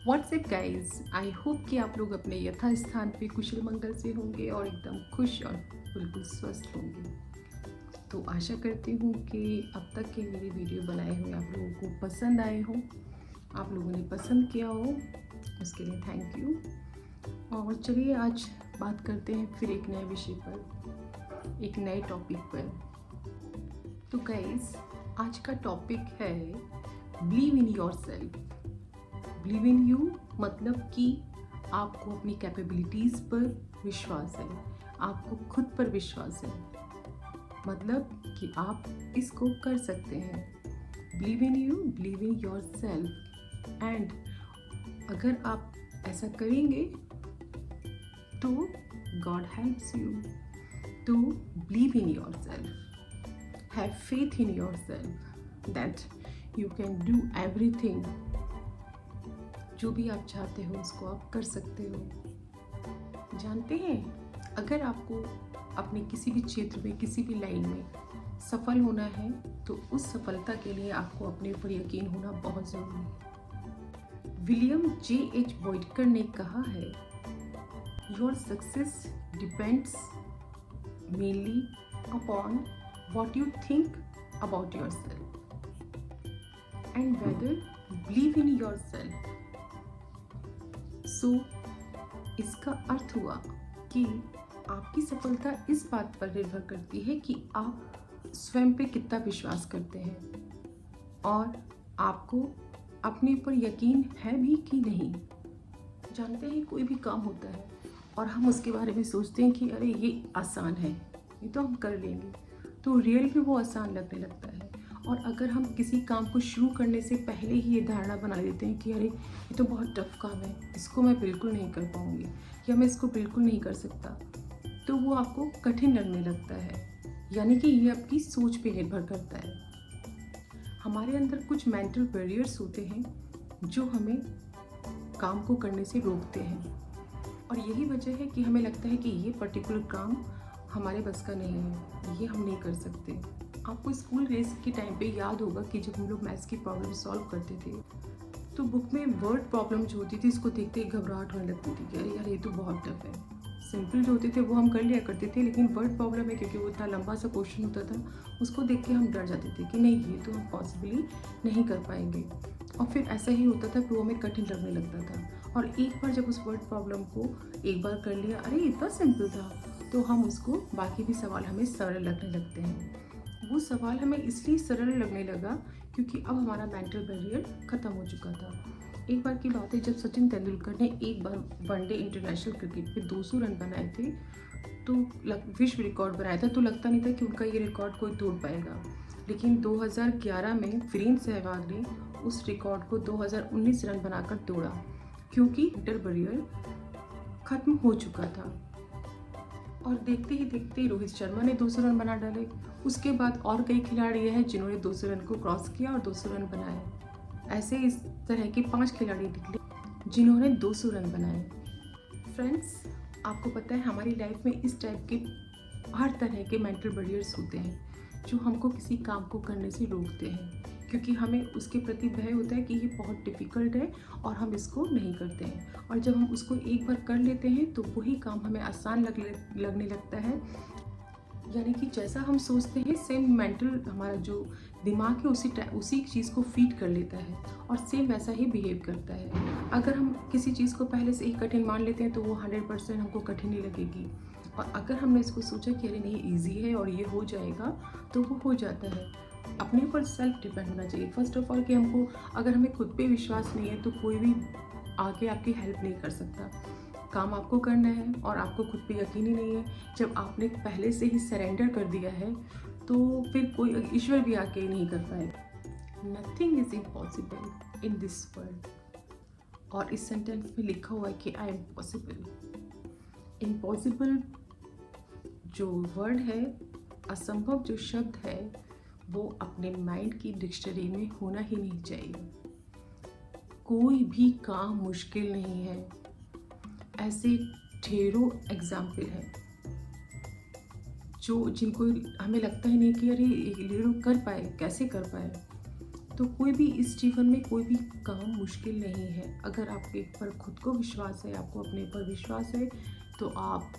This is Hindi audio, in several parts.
व्हाट्सएप गाइज, आई होप कि आप लोग अपने यथास्थान पे कुशल मंगल से होंगे और एकदम खुश और बिल्कुल स्वस्थ होंगे। तो आशा करती हूँ कि अब तक के मेरे वीडियो बनाए हुए आप लोगों को पसंद आए हों, आप लोगों ने पसंद किया हो, उसके लिए थैंक यू। और चलिए आज बात करते हैं फिर एक नए विषय पर, एक नए टॉपिक पर। तो गाइज, आज का टॉपिक है believe in your self. Believe in you मतलब कि आपको अपनी कैपेबिलिटीज़ पर विश्वास है, आपको खुद पर विश्वास है, मतलब कि आप इसको कर सकते हैं। Believe in you, believe in your self. And अगर आप ऐसा करेंगे तो गॉड हेल्प्स यू। तो believe in your self, have faith in your self that you can do everything. जो भी आप चाहते हो उसको आप कर सकते हो। जानते हैं, अगर आपको अपने किसी भी क्षेत्र में, किसी भी लाइन में सफल होना है तो उस सफलता के लिए आपको अपने ऊपर यकीन होना बहुत ज़रूरी है। William J.H. बॉयडकर ने कहा है, your success depends mainly upon what you think about yourself and whether believe in your self. So इसका अर्थ हुआ कि आपकी सफलता इस बात पर निर्भर करती है कि आप स्वयं पे कितना विश्वास करते हैं और आपको अपने ऊपर यकीन है भी कि नहीं। जानते हैं, कोई भी काम होता है और हम उसके बारे में सोचते हैं कि अरे ये आसान है, ये तो हम कर लेंगे, तो रियल में वो आसान लगने लगता है। और अगर हम किसी काम को शुरू करने से पहले ही ये धारणा बना लेते हैं कि अरे ये तो बहुत टफ काम है, इसको मैं बिल्कुल नहीं कर पाऊँगी या मैं इसको बिल्कुल नहीं कर सकता, तो वो आपको कठिन लगने लगता है। यानी कि ये आपकी सोच पे निर्भर करता है। हमारे अंदर कुछ मेंटल बैरियर्स होते हैं जो हमें काम को करने से रोकते हैं, और यही वजह है कि हमें लगता है कि ये पर्टिकुलर काम हमारे बस का नहीं है, ये हम नहीं कर सकते। आपको स्कूल डेज के टाइम पे याद होगा कि जब हम लोग मैथ्स की प्रॉब्लम सॉल्व करते थे तो बुक में वर्ड प्रॉब्लम जो होती थी इसको देखते ही घबराहट होने लगती थी कि अरे यार ये तो बहुत टफ है। सिंपल जो होते थे वो हम कर लिया करते थे, लेकिन वर्ड प्रॉब्लम है क्योंकि वो इतना लंबा सा क्वेश्चन होता था, उसको देख के हम डर जाते थे कि नहीं ये तो हम पॉसिबली नहीं कर पाएंगे। और फिर ऐसा ही होता था कि वो हमें कठिन लगने लगता था। और एक बार जब उस वर्ड प्रॉब्लम को एक बार कर लिया, अरे इतना सिंपल था, तो हम उसको बाकी भी सवाल हमें सरल लगने लगते हैं। वो सवाल हमें इसलिए सरल लगने लगा क्योंकि अब हमारा मेंटल बैरियर ख़त्म हो चुका था। एक बार की बात है, जब सचिन तेंदुलकर ने एक बार वनडे इंटरनेशनल क्रिकेट पे 200 रन बनाए थे, तो विश्व रिकॉर्ड बनाया था, तो लगता नहीं था कि उनका ये रिकॉर्ड कोई तोड़ पाएगा। लेकिन 2011 में वीरेंद्र सहवाग ने उस रिकॉर्ड को 2019 रन बनाकर तोड़ा, क्योंकि मेंटल बैरियर ख़त्म हो चुका था। और देखते ही देखते रोहित शर्मा ने 200 रन बना डाले। उसके बाद और कई खिलाड़ी हैं जिन्होंने 200 रन को क्रॉस किया और 200 रन बनाए। ऐसे इस तरह के 5 खिलाड़ी निकले जिन्होंने 200 रन बनाए। फ्रेंड्स, आपको पता है हमारी लाइफ में इस टाइप के हर तरह के मेंटल बैरियर्स होते हैं जो हमको किसी काम को करने से रोकते हैं, क्योंकि हमें उसके प्रति भय होता है कि ये बहुत डिफ़िकल्ट है और हम इसको नहीं करते हैं। और जब हम उसको एक बार कर लेते हैं तो वही काम हमें आसान लगने लगता है। यानी कि जैसा हम सोचते हैं सेम मेंटल हमारा जो दिमाग है उसी चीज़ को फीड कर लेता है और सेम वैसा ही बिहेव करता है। अगर हम किसी चीज़ को पहले से ही कठिन मान लेते हैं तो वो 100% हमको कठिन ही लगेगी। और अगर हमने इसको सोचा कि अरे नहीं ईजी है और ये हो जाएगा, तो वो हो जाता है। अपने ऊपर सेल्फ डिपेंड होना चाहिए फर्स्ट ऑफ ऑल, कि हमको अगर हमें खुद पे विश्वास नहीं है तो कोई भी आगे आपकी हेल्प नहीं कर सकता। काम आपको करना है और आपको खुद पे यकीन ही नहीं है, जब आपने पहले से ही सरेंडर कर दिया है तो फिर कोई ईश्वर भी आके नहीं कर पाएगा। Nothing is impossible in this world. और इस सेंटेंस में लिखा हुआ है कि आई एम पॉसिबल। इम्पॉसिबल जो वर्ड है, असंभव जो शब्द है, वो अपने माइंड की डिक्शनरी में होना ही नहीं चाहिए। कोई भी काम मुश्किल नहीं है। ऐसे ढेरों एग्जाम्पल हैं जिनको हमें लगता ही नहीं कि अरे ये लोग कर पाए, कैसे कर पाए। तो कोई भी इस जीवन में कोई भी काम मुश्किल नहीं है। अगर आपके पर खुद को विश्वास है, आपको अपने पर विश्वास है, तो आप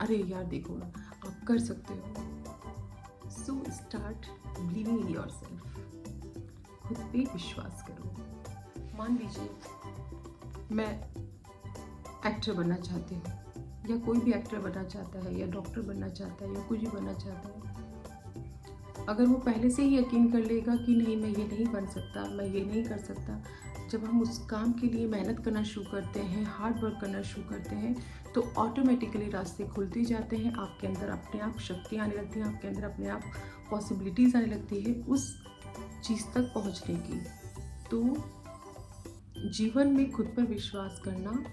अरे यार देखो ना, आप कर सकते हो। So start believing in yourself. खुद पे विश्वास करो। मान लीजिए मैं एक्टर बनना चाहती हूँ, या कोई भी एक्टर बनना चाहता है, या डॉक्टर बनना चाहता है, या कुछ भी बनना चाहता है। अगर वो पहले से ही यकीन कर लेगा कि नहीं, मैं ये नहीं बन सकता, मैं ये नहीं कर सकता, जब हम उस काम के लिए मेहनत करना शुरू करते हैं, हार्ड वर्क करना शुरू करते हैं, तो ऑटोमेटिकली रास्ते खुलते जाते हैं। आपके अंदर अपने आप शक्ति आने लगती है, आपके अंदर अपने आप पॉसिबिलिटीज़ आने लगती है उस चीज़ तक पहुंचने की। तो जीवन में खुद पर विश्वास करना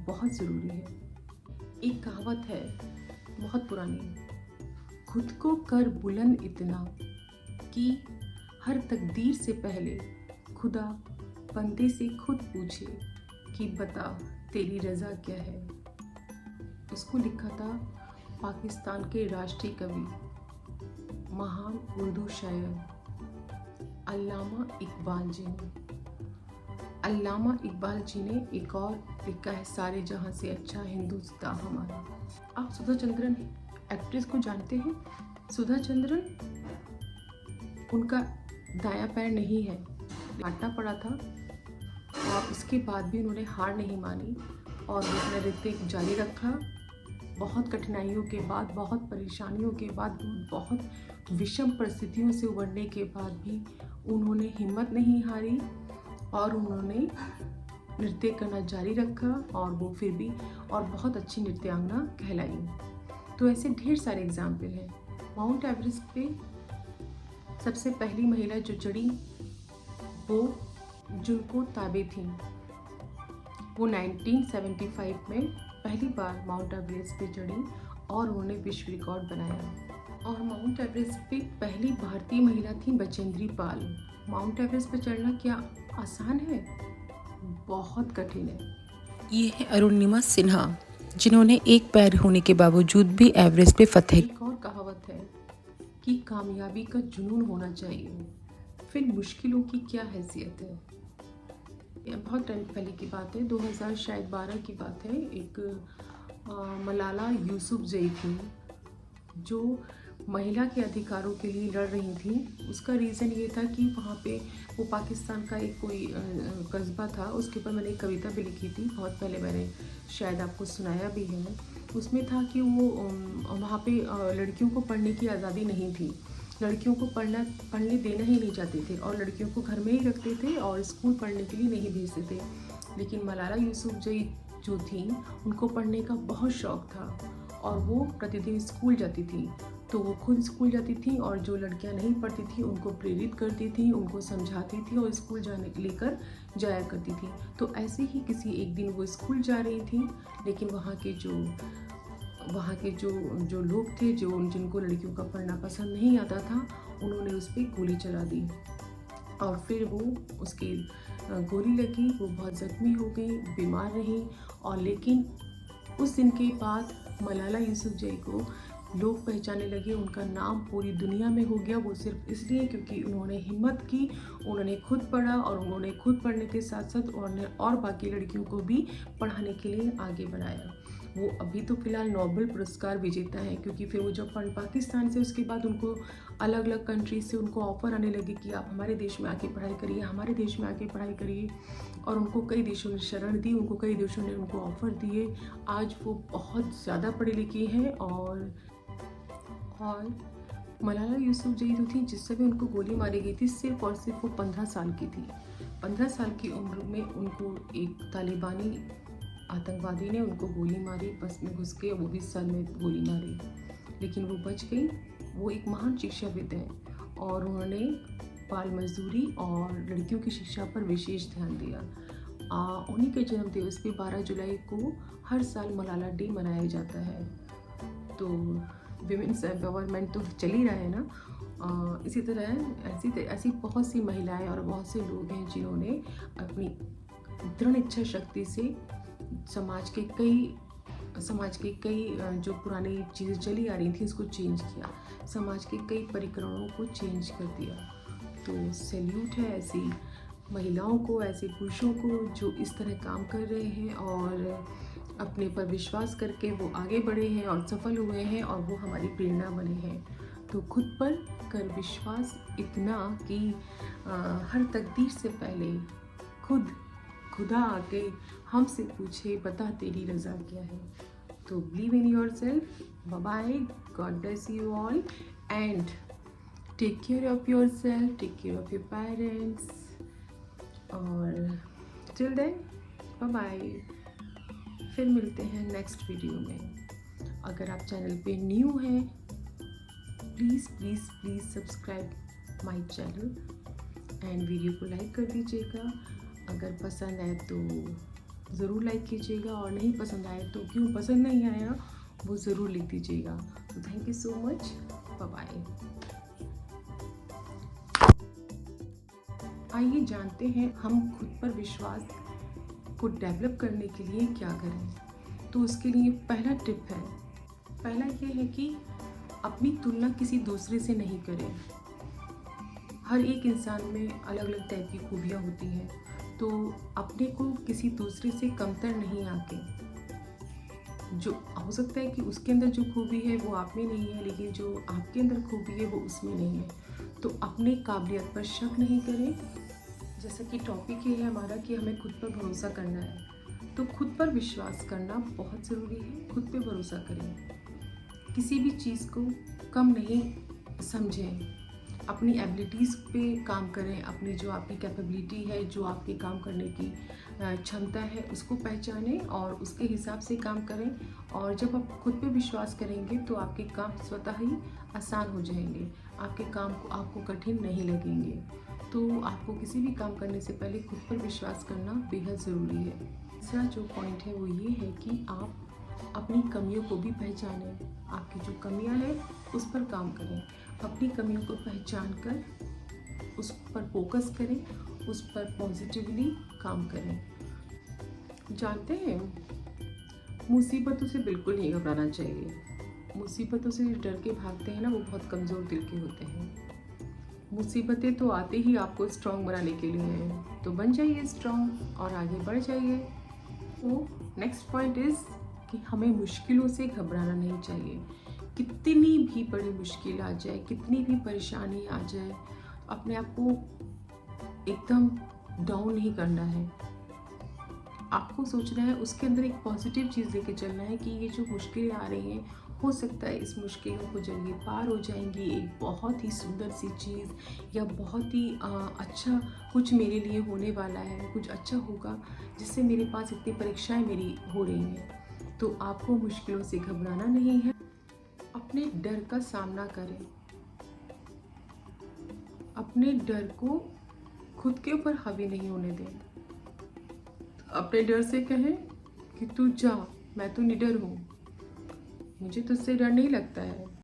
बहुत ज़रूरी है। एक कहावत है बहुत पुरानी, खुद को कर बुलंद इतना कि हर तकदीर से पहले खुदा बंदे से खुद पूछे कि बता तेरी रज़ा क्या है। उसको लिखा था पाकिस्तान के राष्ट्रीय कवि, महान उर्दू शायर अल्लामा इकबाल जी ने। अल्लामा इकबाल जी ने एक और लिखा है, सारे जहां से अच्छा हिंदुस्तान हमारा। आप सुधा चंद्रन एक्ट्रेस को जानते हैं? सुधा चंद्रन, उनका दायां पैर नहीं है, काटना पड़ा था, और इसके बाद भी उन्होंने हार नहीं मानी और वो अपना नृत्य जारी रखा। बहुत कठिनाइयों के बाद, बहुत परेशानियों के बाद, बहुत विषम परिस्थितियों से उबरने के बाद भी उन्होंने हिम्मत नहीं हारी और उन्होंने नृत्य करना जारी रखा, और वो फिर भी और बहुत अच्छी नृत्यांगना कहलाई। तो ऐसे ढेर सारे एग्जाम्पल हैं। माउंट एवरेस्ट पे सबसे पहली महिला जो चढ़ी वो जुनको ताबे थी। वो 1975 में पहली बार माउंट एवरेस्ट पे चढ़ी और उन्होंने विश्व रिकॉर्ड बनाया। और माउंट एवरेस्ट पे पहली भारतीय महिला थी बचेंद्री पाल। माउंट एवरेस्ट पे चढ़ना क्या आसान है? बहुत कठिन है। ये है अरुणिमा सिन्हा, जिन्होंने एक पैर होने के बावजूद भी एवरेस्ट पे फतह। एक और कहावत है कि कामयाबी का जुनून होना चाहिए, फिर मुश्किलों की क्या हैसियत है। ये बहुत टाइम पहले की बात है, 2012 की बात है। एक मलाला यूसुफजई थी जो महिला के अधिकारों के लिए लड़ रही थी। उसका रीज़न ये था कि वहाँ पे वो पाकिस्तान का एक कोई कस्बा था, उसके ऊपर मैंने एक कविता भी लिखी थी बहुत पहले, मैंने शायद आपको सुनाया भी है। उसमें था कि वो वहाँ पे लड़कियों को पढ़ने की आज़ादी नहीं थी, लड़कियों को पढ़ने देना ही नहीं चाहते थे और लड़कियों को घर में ही रखते थे और स्कूल पढ़ने के लिए नहीं भेजते थे। लेकिन मलाला यूसुफजई जो थी, उनको पढ़ने का बहुत शौक़ था और वो प्रतिदिन स्कूल जाती थी। तो वो खुद स्कूल जाती थी और जो लड़कियां नहीं पढ़ती थी उनको प्रेरित करती थी, उनको समझाती थी और स्कूल जाने लेकर जाया करती थी। तो ऐसे ही किसी एक दिन वो स्कूल जा रही थी, लेकिन वहाँ के जो लोग थे, जिनको लड़कियों का पढ़ना पसंद नहीं आता था, उन्होंने उस पर गोली चला दी और फिर वो उसकी गोली लगी, वो बहुत ज़ख्मी हो गई, बीमार रही। और लेकिन उस दिन के बाद मलाला यूसुफजई को लोग पहचानने लगे, उनका नाम पूरी दुनिया में हो गया। वो सिर्फ इसलिए क्योंकि उन्होंने हिम्मत की, उन्होंने खुद पढ़ा और उन्होंने खुद पढ़ने के साथ साथ और बाकी लड़कियों को भी पढ़ाने के लिए आगे बढ़ाया। वो अभी तो फिलहाल नोबेल पुरस्कार विजेता है, क्योंकि फिर वो जब पाकिस्तान से, उसके बाद उनको अलग अलग कंट्रीज से उनको ऑफ़र आने लगे कि आप हमारे देश में आके पढ़ाई करिए, हमारे देश में आके पढ़ाई करिए। और उनको कई देशों ने शरण दी, उनको कई देशों ने उनको ऑफ़र दिए। आज वो बहुत ज़्यादा पढ़ी लिखी हैं। और मलाला यूसुफजई जो थी, जिस समय उनको गोली मारी गई थी, सिर्फ और सिर्फ वो 15 साल की थी। 15 साल की उम्र में उनको एक तालिबानी आतंकवादी ने उनको गोली मारी, बस में घुस के, वो भी सर में गोली मारी, लेकिन वो बच गई। वो एक महान शिक्षाविद हैं और उन्होंने बाल मजदूरी और लड़कियों की शिक्षा पर विशेष ध्यान दिया। उन्हीं के जन्म दिवस पे 12 जुलाई को हर साल मलाला डे मनाया जाता है। तो विमेंस एम्पावरमेंट तो चल ही रहा है ना। इसी तरह ऐसी बहुत सी महिलाएं और बहुत से लोग हैं जिन्होंने अपनी दृढ़ इच्छा शक्ति से समाज के कई जो पुरानी चीज़ें चली आ रही थी, इसको चेंज किया, समाज के कई परिक्रमणों को चेंज कर दिया। तो सैल्यूट है ऐसी महिलाओं को, ऐसे पुरुषों को जो इस तरह काम कर रहे हैं और अपने पर विश्वास करके वो आगे बढ़े हैं और सफल हुए हैं और वो हमारी प्रेरणा बने हैं। तो खुद पर कर विश्वास इतना कि हर तकदीर से पहले खुदा आके हमसे पूछे बता तेरी रज़ा क्या है। तो believe in your self. Bye bye, God bless you all and take care of your self, take care of your parents और टिल देन बाय बाय। फिर मिलते हैं नेक्स्ट वीडियो में। अगर आप चैनल पे न्यू हैं please please please subscribe my channel and video को लाइक कर दीजिएगा। अगर पसंद आए तो ज़रूर लाइक कीजिएगा और नहीं पसंद आए तो क्यों पसंद नहीं आया वो ज़रूर लिख दीजिएगा। तो thank you so much, bye bye. आइए जानते हैं हम खुद पर विश्वास को डेवलप करने के लिए क्या करें। तो उसके लिए पहला टिप है, पहला ये है कि अपनी तुलना किसी दूसरे से नहीं करें। हर एक इंसान में अलग अलग टाइप की खूबियाँ होती हैं, तो अपने को किसी दूसरे से कमतर नहीं आके, जो हो सकता है कि उसके अंदर जो खूबी है वो आप में नहीं है, लेकिन जो आपके अंदर खूबी है वो उसमें नहीं है। तो अपने काबिलियत पर शक नहीं करें। जैसा कि टॉपिक ये है हमारा कि हमें खुद पर भरोसा करना है, तो खुद पर विश्वास करना बहुत ज़रूरी है। खुद पे भरोसा करें, किसी भी चीज़ को कम नहीं समझें, अपनी एबिलिटीज़ पे काम करें, अपनी जो आपकी कैपेबिलिटी है, जो आपके काम करने की क्षमता है उसको पहचानें और उसके हिसाब से काम करें। और जब आप खुद पे विश्वास करेंगे तो आपके काम स्वतः ही आसान हो जाएंगे, आपके काम को आपको कठिन नहीं लगेंगे। तो आपको किसी भी काम करने से पहले खुद पर विश्वास करना बेहद ज़रूरी है। तीसरा जो पॉइंट है वो ये है कि आप अपनी कमियों को भी पहचानें। आपकी जो कमियां हैं उस पर काम करें, अपनी कमियों को पहचान कर उस पर फोकस करें, उस पर पॉजिटिवली काम करें। जानते हैं मुसीबतों से बिल्कुल नहीं घबराना चाहिए। मुसीबतों से डर के भागते हैं ना, वो बहुत कमज़ोर दिल के होते हैं। मुसीबतें तो आते ही आपको स्ट्रॉन्ग बनाने के लिए हैं, तो बन जाइए स्ट्रॉन्ग और आगे बढ़ जाइए। तो नेक्स्ट पॉइंट इज़ कि हमें मुश्किलों से घबराना नहीं चाहिए। कितनी भी बड़ी मुश्किल आ जाए, कितनी भी परेशानी आ जाए, अपने आप को एकदम डाउन नहीं करना है। आपको सोचना है, उसके अंदर एक पॉजिटिव चीज़ लेके चलना है कि ये जो मुश्किलें आ रही हैं, हो सकता है इस मुश्किलों को जब ये पार हो जाएंगी एक बहुत ही सुंदर सी चीज़ या बहुत ही अच्छा कुछ मेरे लिए होने वाला है, कुछ अच्छा होगा जिससे मेरे पास इतनी परीक्षाएं मेरी हो रही हैं। तो आपको मुश्किलों से घबराना नहीं है, अपने डर का सामना करें, अपने डर को खुद के ऊपर हावी नहीं होने दें। अपने डर से कहें कि तू जा, मैं तो निडर हूँ, मुझे तुझसे डर नहीं लगता है।